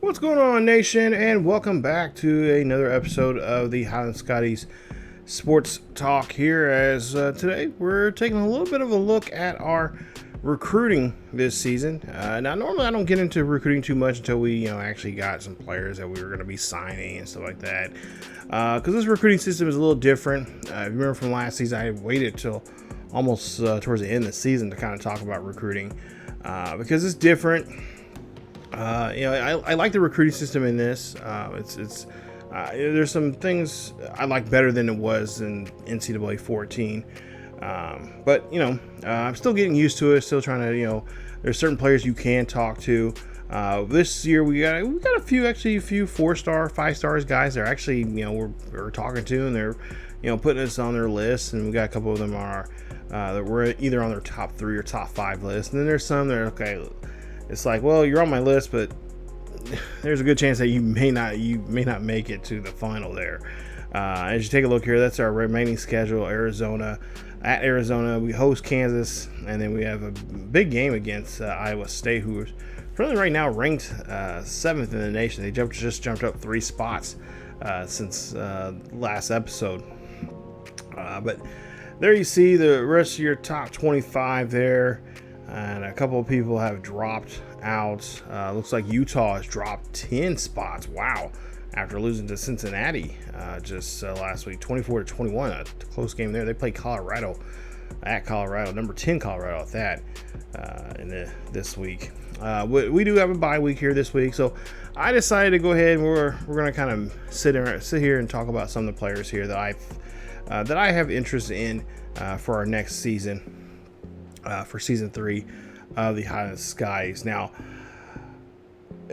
What's going on, nation, and welcome back to another episode of the Highland Scotties Sports Talk here. As today we're taking a little bit of a look at our recruiting this season. Now, normally I don't get into recruiting too much until we, actually got some players that we were going to be signing and stuff like that. Because this recruiting system is a little different. If you remember from last season, I waited till almost towards the end of the season to kind of talk about recruiting because it's different. I like the recruiting system in this. There's some things I like better than it was in NCAA 14. But I'm still getting used to it. Still trying to, there's certain players you can talk to. This year we got a few 4-star, 5-stars guys that are actually, we're talking to, and they're, putting us on their list. And we got a couple of them on our, that we're either on their top 3 or top 5 list. And then there's some that are, okay, it's like, well, you're on my list, but there's a good chance that you may not make it to the final there. As you take a look here, that's our remaining schedule. At Arizona, we host Kansas, and then we have a big game against Iowa State, who is currently right now ranked 7th in the nation. They just jumped up 3 spots since last episode. But there you see the rest of your top 25 there. And a couple of people have dropped out. Looks like Utah has dropped 10 spots. Wow. After losing to Cincinnati just last week, 24-21. A close game there. They played Colorado at Colorado. Number 10 Colorado at that this week. We do have a bye week here this week. So I decided to go ahead and we're going to kind of sit here and talk about some of the players here that I have interest in for our next season. For season 3 of the Highland Skies. Now,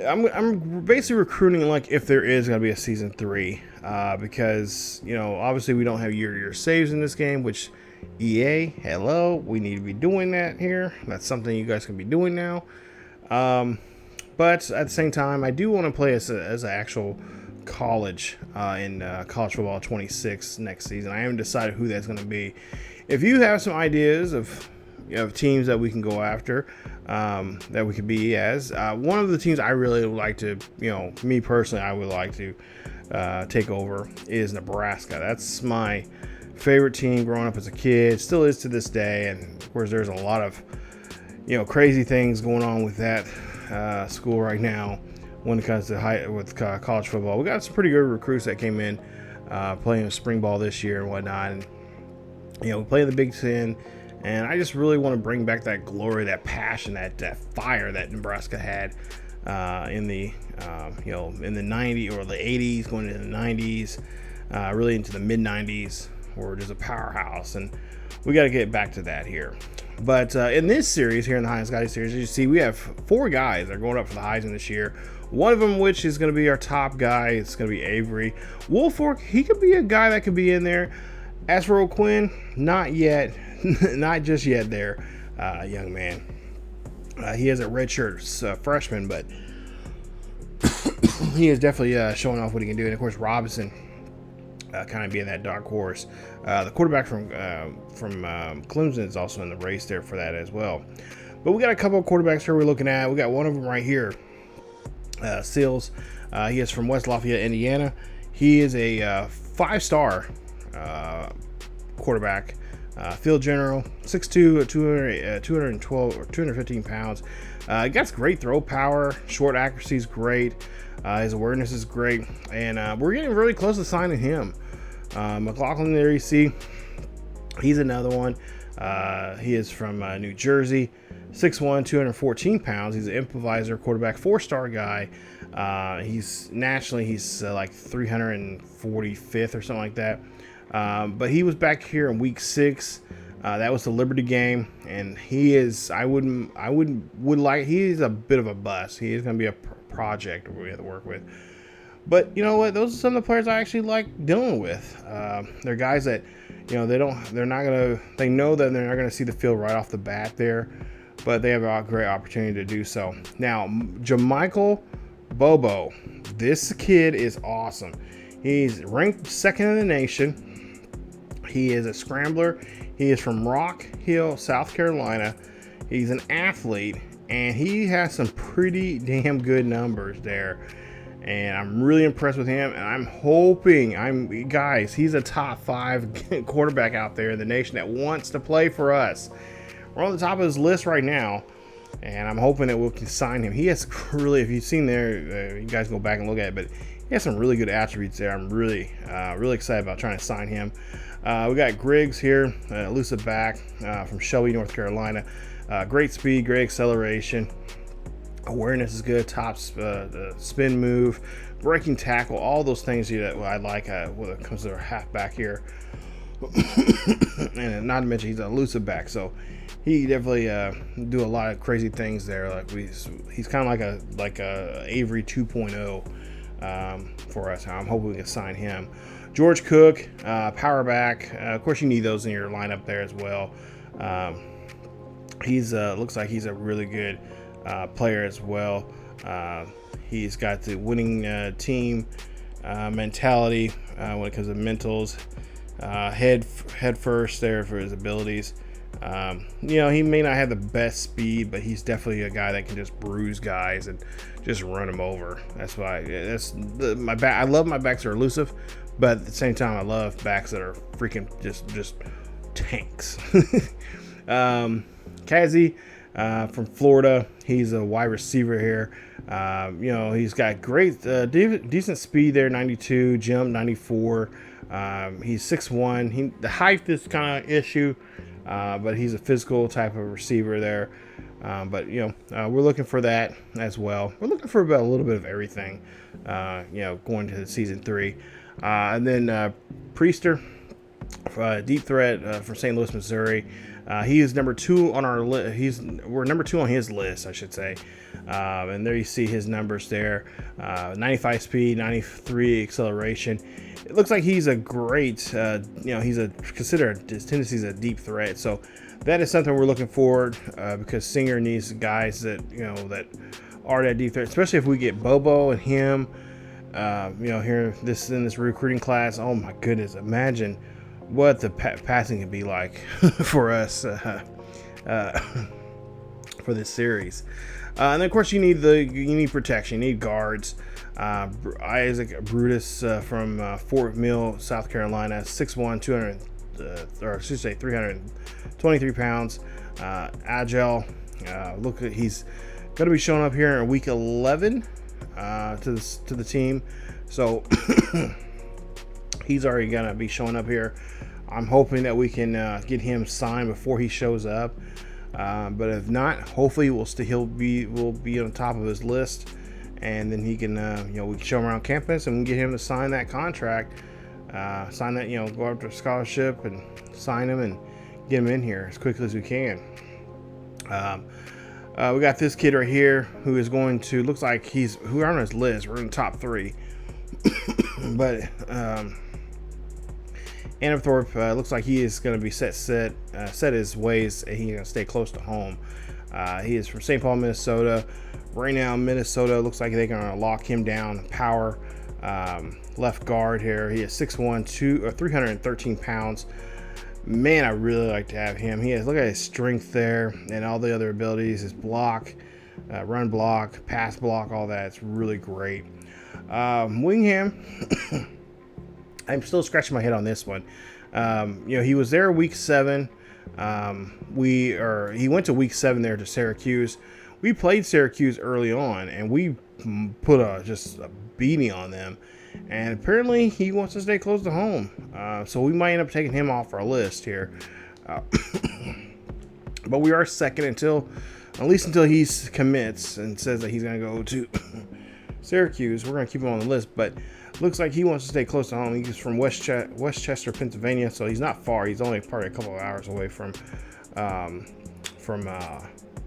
I'm basically recruiting like if there is going to be a season 3, because obviously we don't have year-to-year saves in this game, which EA, hello, we need to be doing that here. That's something you guys can be doing now. But at the same time, I do want to play as an actual college in college football 26 next season. I haven't decided who that's going to be. If you have some ideas of teams that we can go after, that we could be as. One of the teams I really would like to, me personally, I would like to take over is Nebraska. That's my favorite team growing up as a kid, still is to this day. And of course, there's a lot of, crazy things going on with that school right now when it comes to college football. We got some pretty good recruits that came in playing spring ball this year and whatnot. And, we play in the Big Ten. And I just really want to bring back that glory, that passion, that fire that Nebraska had in the 90s or the 80s, going into the 90s, really into the mid 90s, where it is a powerhouse. And we got to get back to that here. But in this series here in the Highland Scotties series, as you see, we have 4 guys that are going up for the Heisman this year. One of them, which is going to be our top guy, it's going to be Avery Woolfolk. He could be a guy that could be in there. As for O'Quinn, not yet. Not just yet there, young man. He is a redshirt freshman, but he is definitely showing off what he can do. And of course, Robinson kind of being that dark horse. The quarterback from Clemson is also in the race there for that as well. But we got a couple of quarterbacks here we're looking at. We got one of them right here, Seals. He is from West Lafayette, Indiana. He is a 5-star quarterback. Field general, 6'2", 212 or 215 pounds. Got great throw power, short accuracy is great. His awareness is great, and we're getting really close to signing him. McLaughlin, there you see, he's another one. He is from New Jersey, 6'1", 214 pounds. He's an improviser quarterback, 4-star guy. He's nationally, he's like 345th or something like that. But he was back here in week 6. That was the Liberty game, and he is. He is a bit of a bust. He is going to be a project we have to work with. But you know what? Those are some of the players I actually like dealing with. They're guys that, they know that they're not going to see the field right off the bat there, but they have a great opportunity to do so. Now, Jamichael Bobo, this kid is awesome. He's ranked 2nd in the nation. He is a scrambler. He is from Rock Hill, South Carolina. He's an athlete, and he has some pretty damn good numbers there. And I'm really impressed with him. And I'm hoping, guys, he's a top 5 quarterback out there in the nation that wants to play for us. We're on the top of his list right now, and I'm hoping that we can sign him. He has really, if you've seen there, you guys go back and look at it, but he has some really good attributes there. I'm really excited about trying to sign him. We got Griggs here, elusive back from Shelby, North Carolina. Great speed, great acceleration. Awareness is good, top spin move, breaking tackle, all those things that I like when it comes to our halfback here. And not to mention he's an elusive back, so he definitely do a lot of crazy things there. Like he's kind of like a Avery 2.0 for us. I'm hoping we can sign him. George Cook, power back. Of course, you need those in your lineup there as well. He's looks like he's a really good player as well. He's got the winning team mentality when it comes to mentals. Head first there for his abilities. He may not have the best speed, but he's definitely a guy that can just bruise guys and just run them over. That's why my back. I love my backs that are elusive, but at the same time, I love backs that are freaking just tanks. Kazi from Florida, he's a wide receiver here. He's got great, decent speed there, 92, jump 94. He's 6'1". The height is kind of issue, but he's a physical type of receiver there. We're looking for that as well. We're looking for about a little bit of everything, going to season 3. And then Priester, deep threat from St. Louis, Missouri. He is number 2 on our list. We're number 2 on his list, I should say. And there you see his numbers there: 95 speed, 93 acceleration. It looks like he's a great, he's considered his tendencies a deep threat. So that is something we're looking for because Singer needs guys that that are that deep threat, especially if we get Bobo and him. Here in this recruiting class. Oh my goodness! Imagine what the passing can be like for us for this series. And then of course you need protection. You need guards. Isaac Brutus from Fort Mill, South Carolina, 6'1", 323 pounds. Agile. He's going to be showing up here in week 11 to the team. So he's already going to be showing up here. I'm hoping that we can get him signed before he shows up. But if not, hopefully we'll be on top of his list, and then he can we can show him around campus and we can get him to sign that contract, go after a scholarship and sign him and get him in here as quickly as we can. We got this kid right here who is going to, looks like who are on his list. We're in the top 3, but Anthorpe looks like he is going to be set his ways, and he's going to stay close to home. He is from St. Paul, Minnesota. Right now, Minnesota looks like they're going to lock him down. Power left guard here. He is 6'1", 313 pounds. Man, I really like to have him. Look at his strength there and all the other abilities. His block, run block, pass block, all that. It's really great. Wingham. I'm still scratching my head on this one. He was there week 7. He went to week 7 there to Syracuse. We played Syracuse early on, and we put just a beating on them. And apparently, he wants to stay close to home. So we might end up taking him off our list here. But we are second until he commits and says that he's going to go to Syracuse. We're going to keep him on the list, but looks like he wants to stay close to home. He's from Westchester, Pennsylvania, so he's not far. He's only probably a couple of hours away from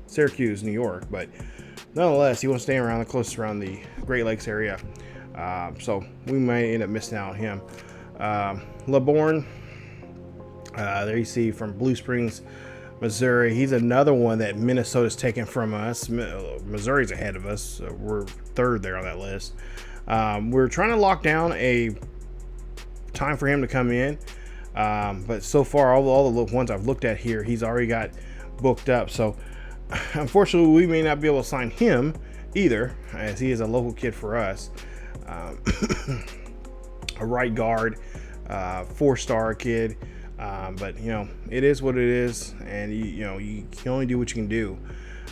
Syracuse, New York. But nonetheless, he wants to stay close around the Great Lakes area. So we might end up missing out on him. LeBourne, there you see from Blue Springs, Missouri. He's another one that Minnesota's taken from us. Missouri's ahead of us. So we're 3rd there on that list. We're trying to lock down a time for him to come in. But so far, all the ones I've looked at here, he's already got booked up. So unfortunately, we may not be able to sign him either, as he is a local kid for us. A right guard, 4-star kid. But it is what it is, and you can only do what you can do.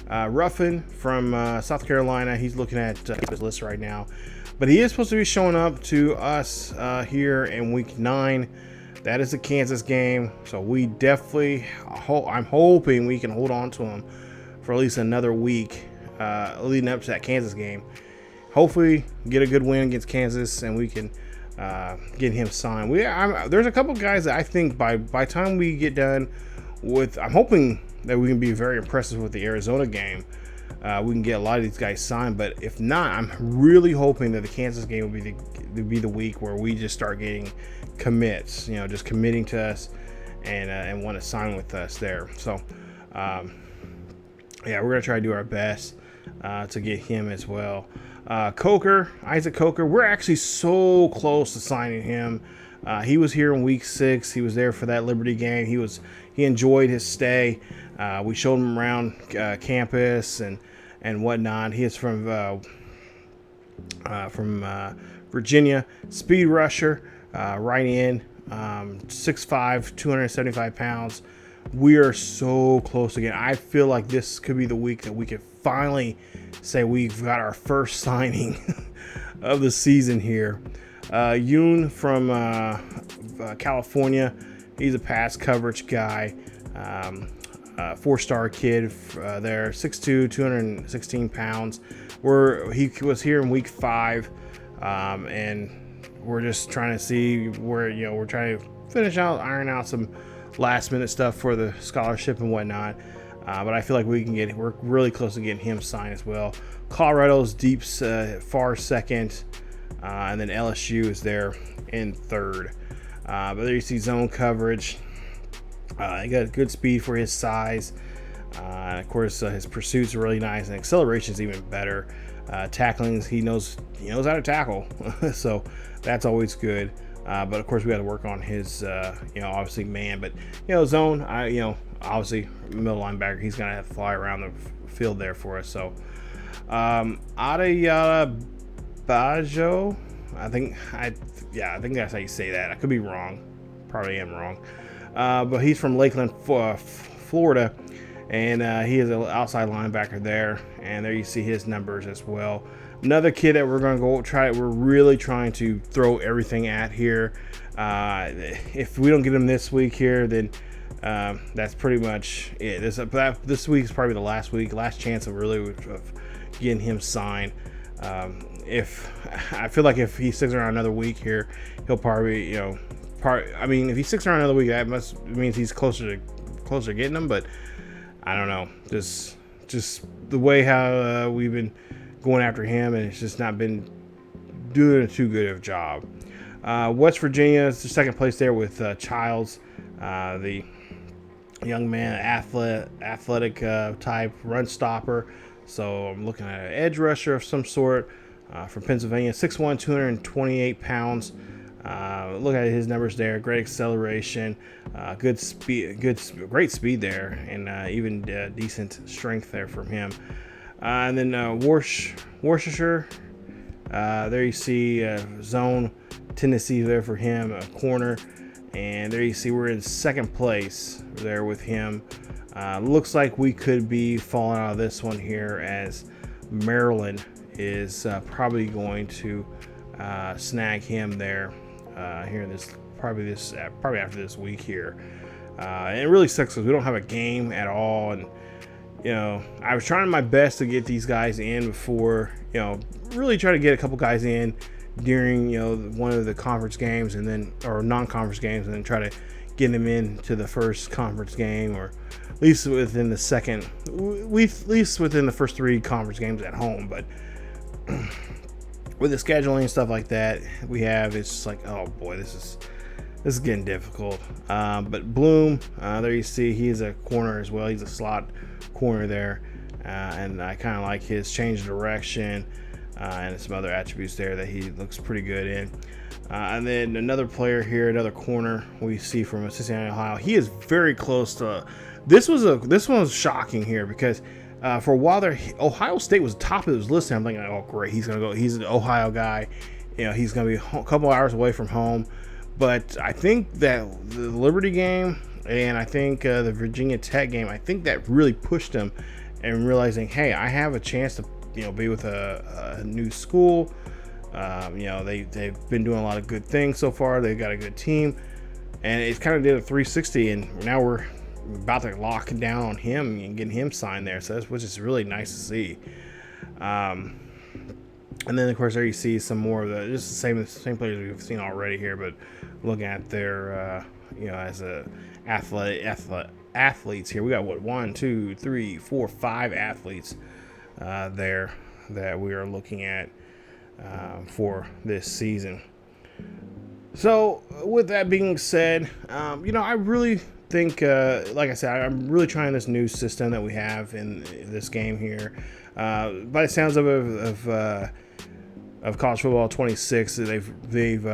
Ruffin from South Carolina, he's looking at his list right now, but he is supposed to be showing up to us here in week 9. That is the Kansas game, so we definitely I'm hoping we can hold on to him for at least another week leading up to that Kansas game. Hopefully get a good win against Kansas and we can get him signed. There's a couple guys that I think by the time we get done with, I'm hoping that we can be very impressive with the Arizona game. We can get a lot of these guys signed, but if not, I'm really hoping that the Kansas game will be the week where we just start getting commits, just committing to us and want to sign with us there. So we're gonna try to do our best to get him as well. Isaac Coker, we're actually so close to signing him. He was here in week 6. He was there for that Liberty game. He enjoyed his stay. We showed him around campus and whatnot. He is from Virginia. Speed rusher, right in, 6'5", 275 pounds. We are so close again. I feel like this could be the week that we could finally say we've got our first signing of the season here. Yoon from California, he's a pass coverage guy, 4-star kid there, 6'2", 216 pounds. He was here in week 5, and we're just trying to see where, we're trying to iron out some last minute stuff for the scholarship and whatnot. But I feel like we're really close to getting him signed as well. Colorado's deep far second, and then LSU is there in third. But there you see zone coverage. He got good speed for his size. And of course, his pursuits are really nice, and acceleration is even better. Tackling, he knows how to tackle, so that's always good. But of course, we got to work on his, obviously man. But zone, obviously middle linebacker, he's gonna have to fly around the field there for us. So, Adeyala Bajo, I think that's how you say that. I could be wrong, probably am wrong. But he's from Lakeland, Florida, and he is an outside linebacker there. And there you see his numbers as well. Another kid that we're going to we're really trying to throw everything at here. If we don't get him this week here, then that's pretty much it. This week is probably the last chance of getting him signed. If I feel like if he sticks around another week here, he'll probably, if he sticks around another week, that means he's closer to getting them. But I don't know, just the way how we've been going after him, and it's just not been doing a too good of a job. West Virginia is the second place there with Childs, the young man, athletic type run stopper. So I'm looking at an edge rusher of some sort from Pennsylvania, 6'1", 228 pounds. Look at his numbers there. Great acceleration, good speed, great speed there, and even decent strength there from him. And then Worcestershire, there you see zone Tennessee there for him, a corner. And there you see we're in second place there with him. Looks like we could be falling out of this one here, as Maryland is probably going to snag him there here in this probably after this week here. And it really sucks because we don't have a game at all. And I was trying my best to get these guys in before, really try to get a couple guys in during, one of the conference games or non-conference games, and then try to get them into the first conference game, or at least within the first 3 conference games at home. But with the scheduling and stuff like that we have, it's just like, oh boy, this is getting difficult. But Bloom, there you see he's a corner as well. He's a slot corner there, and I kind of like his change of direction and some other attributes there that he looks pretty good in. And then another player here, another corner we see from Cincinnati, Ohio. He is very close to. This one was shocking here because For a while there, Ohio State was top of his list. And I'm thinking, oh great, he's gonna go. He's an Ohio guy. He's gonna be a couple hours away from home. But I think that the Liberty game and I think the Virginia Tech game, I think that really pushed him and realizing, hey, I have a chance to be with a new school. They've been doing a lot of good things so far. They've got a good team, and it kind of did a 360. And now we're about to lock down on him and getting him signed there. So which is really nice to see. And then of course there you see some more of just the same players we've seen already here, but looking at their as a athletes here, we got 1, 2, 3, 4, 5 athletes there that we are looking at for this season. So with that being said, I really think, like I said, I'm really trying this new system that we have in this game here. By the sounds of College Football 26, they've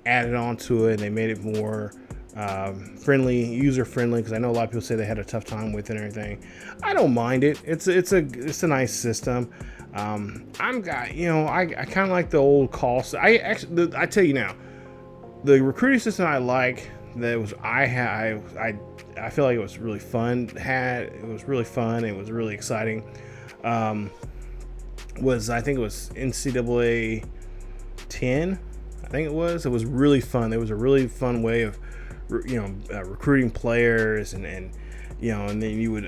added on to it and they made it more user friendly, because I know a lot of people say they had a tough time with it and everything. I don't mind it. It's a nice system. I kind of like the old call. I tell you now, the recruiting system I like I feel like it was really fun. It was really fun. It was really exciting. I think it was NCAA 10. I think it was. It was really fun. It was a really fun way of recruiting players, and then you would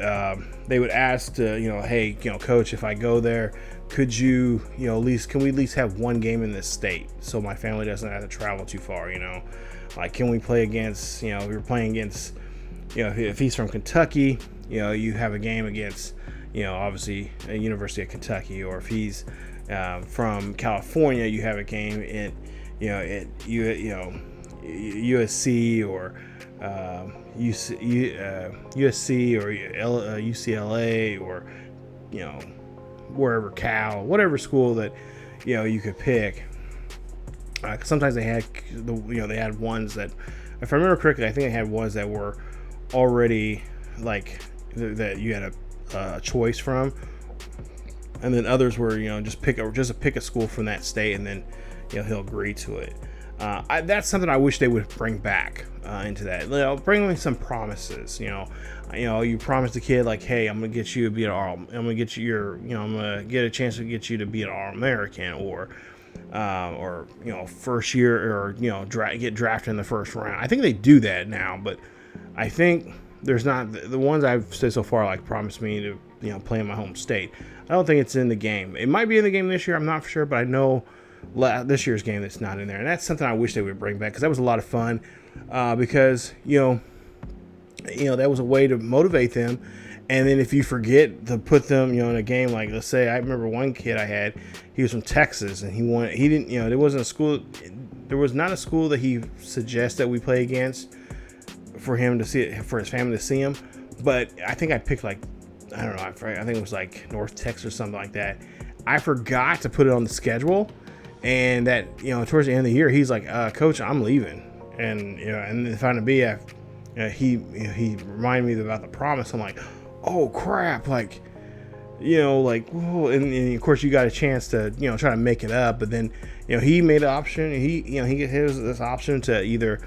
they would ask to hey, coach, if I go there, could you can we at least have one game in this state so my family doesn't have to travel too far, like can we play against if you're playing against if he's from Kentucky, you have a game against obviously a University of Kentucky, or if he's from California, you have a game at USC or USC or UCLA, or wherever, whatever school that you could pick. Sometimes they had they had ones that, if I remember correctly, I think they had ones that were already like that you had a choice from, and then others were just pick a school from that state, and then he'll agree to it. That's something I wish they would bring back into that. Bring me some promises. You promise the kid, like, hey, I'm gonna get you to be I'm gonna get you I'm gonna get a chance to get you to be an All-American, or first year, or get drafted in the first round. I think they do that now, but I think there's not the ones I've said so far, like, promise me to play in my home state. I don't think it's in the game. It might be in the game this year. I'm not for sure, but I know this year's game that's not in there, and that's something I wish they would bring back, because that was a lot of fun. Because that was a way to motivate them. And then if you forget to put them in a game, like, let's say, I remember one kid I had, he was from Texas, and there wasn't a school, there was not a school that he suggested we play against for him to see it, for his family to see him. But I think I picked, like, I don't know, I think it was like North Texas or something like that. I forgot to put it on the schedule. And that, towards the end of the year, he's like, Coach, I'm leaving. And, and then found to be, he reminded me about the promise. I'm like, oh crap. Like, whoa. And of course you got a chance to, try to make it up. But then, he made an option. He gets this option to either,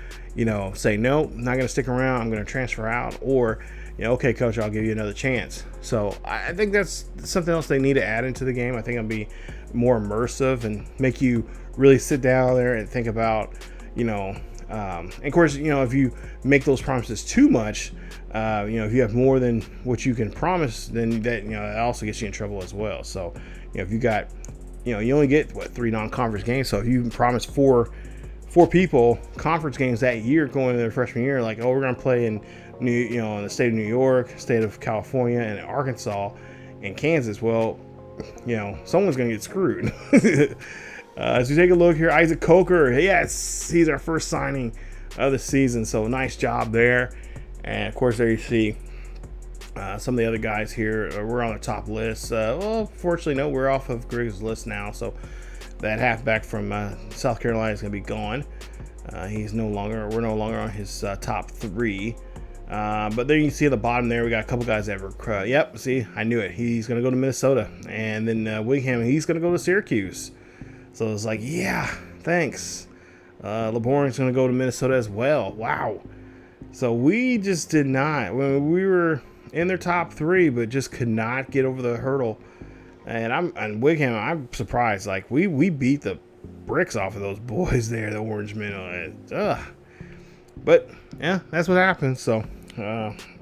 say, no, I'm not going to stick around. I'm going to transfer out, or, okay, Coach, I'll give you another chance. So I think that's something else they need to add into the game. I think it'll be more immersive and make you really sit down there and think about, and of course, if you make those promises too much, if you have more than what you can promise, then that, that also gets you in trouble as well. So, if you got, you only get 3 non-conference games. So if you promise four people conference games that year going into their freshman year, like, oh, we're going to play in in the state of New York, state of California, and Arkansas, and Kansas. Well, someone's going to get screwed. As we take a look here, Isaac Coker, yes, he's our first signing of the season. So nice job there. And of course, there you see some of the other guys here. We're on the top list. Well, fortunately, no, we're off of Griggs' list now. So that halfback from South Carolina is going to be gone. We're no longer on his top 3. But then you see at the bottom there, we got a couple guys that were, yep, see, I knew it. He's going to go to Minnesota. And then Wickham, he's going to go to Syracuse. So it's like, yeah, thanks. LeBourne's going to go to Minnesota as well. Wow. So we just did not. We were in their top 3, but just could not get over the hurdle. And Wickham, I'm surprised. Like, we beat the bricks off of those boys there, the Orangemen. But, yeah, that's what happens. So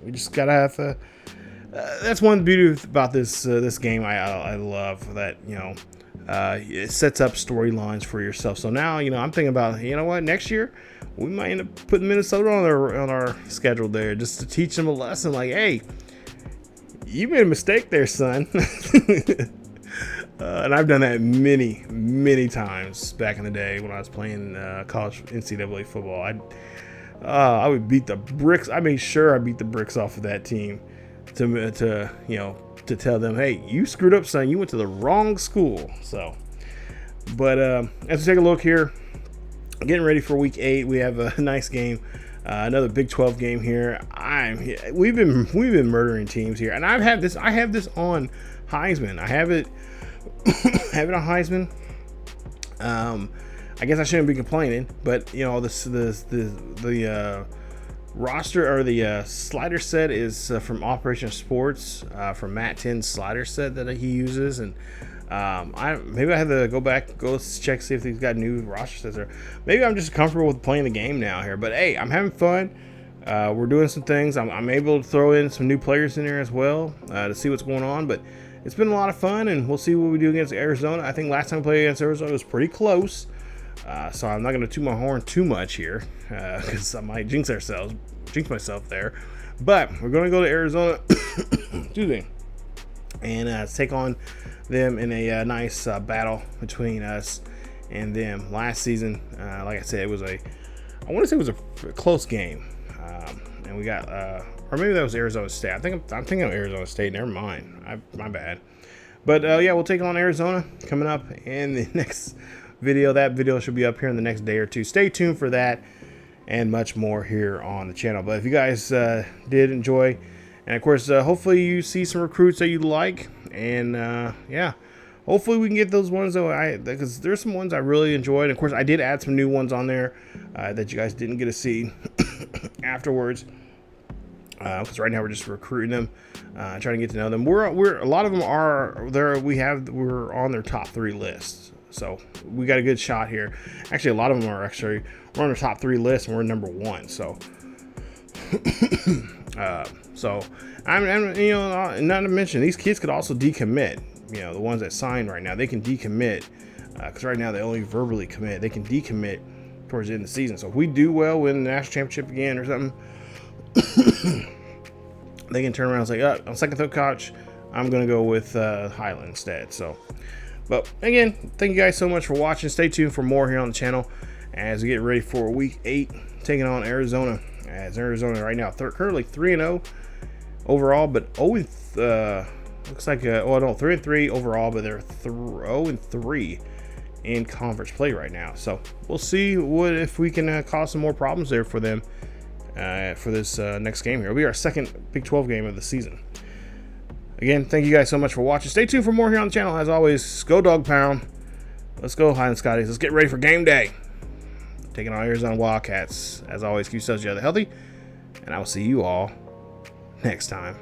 we just got to have that's one beauty about this game. I love that, it sets up storylines for yourself. So now, I'm thinking about, what, next year we might end up putting Minnesota on our schedule there just to teach them a lesson. Like, hey, you made a mistake there, son. And I've done that many times back in the day when I was playing college NCAA football. I would beat the bricks. I made sure I beat the bricks off of that team to tell them, hey, you screwed up, son. You went to the wrong school. So, but as we take a look here, getting ready for week 8, we have a nice game, another Big 12 game here. We've been murdering teams here, and I have this on Heisman. I have it on Heisman. I guess I shouldn't be complaining, but the roster or the slider set is from Operation Sports, from Matt 10's slider set that he uses, and maybe I have to go check, see if he's got new roster sets there. Maybe I'm just comfortable with playing the game now here, but hey, I'm having fun. We're doing some things. I'm able to throw in some new players in there as well to see what's going on, but it's been a lot of fun, and we'll see what we do against Arizona. I think last time we played against Arizona was pretty close. So I'm not going to toot my horn too much here because I might jinx myself there. But we're going to go to Arizona, excuse me, and take on them in a nice battle between us and them. Last season, like I said, I want to say it was a close game, and we got, or maybe that was Arizona State. I'm thinking of Arizona State. Never mind, my bad. But yeah, we'll take on Arizona coming up in the next video. That video should be up here in the next day or two. Stay tuned for that and much more here on the channel. But if you guys did enjoy, and of course hopefully you see some recruits that you like, and yeah, hopefully we can get those ones because there's some ones I really enjoyed. And of course I did add some new ones on there that you guys didn't get to see afterwards, because right now we're just recruiting them, trying to get to know them. We're a lot of them are there. We're on their top 3 lists. So we got a good shot here. Actually, a lot of them we're on our top 3 list, and we're number 1. So, I'm not to mention these kids could also decommit. The ones that signed right now, they can decommit because right now they only verbally commit. They can decommit towards the end of the season. So if we do well, win the national championship again or something, they can turn around and say, on second thought, coach, I'm going to go with Highland instead. So. But again, thank you guys so much for watching. Stay tuned for more here on the channel as we get ready for week 8, taking on Arizona. As Arizona right now, currently 3-0 overall, but 0 looks like 3-3 overall, but they're 0-3 in conference play right now. So we'll see if we can cause some more problems there for them for this next game here. It'll be our second Big 12 game of the season. Again, thank you guys so much for watching. Stay tuned for more here on the channel. As always, go Dog Pound. Let's go Highland Scotties. Let's get ready for game day. Taking on Arizona Wildcats. As always, keep yourselves healthy, and I will see you all next time.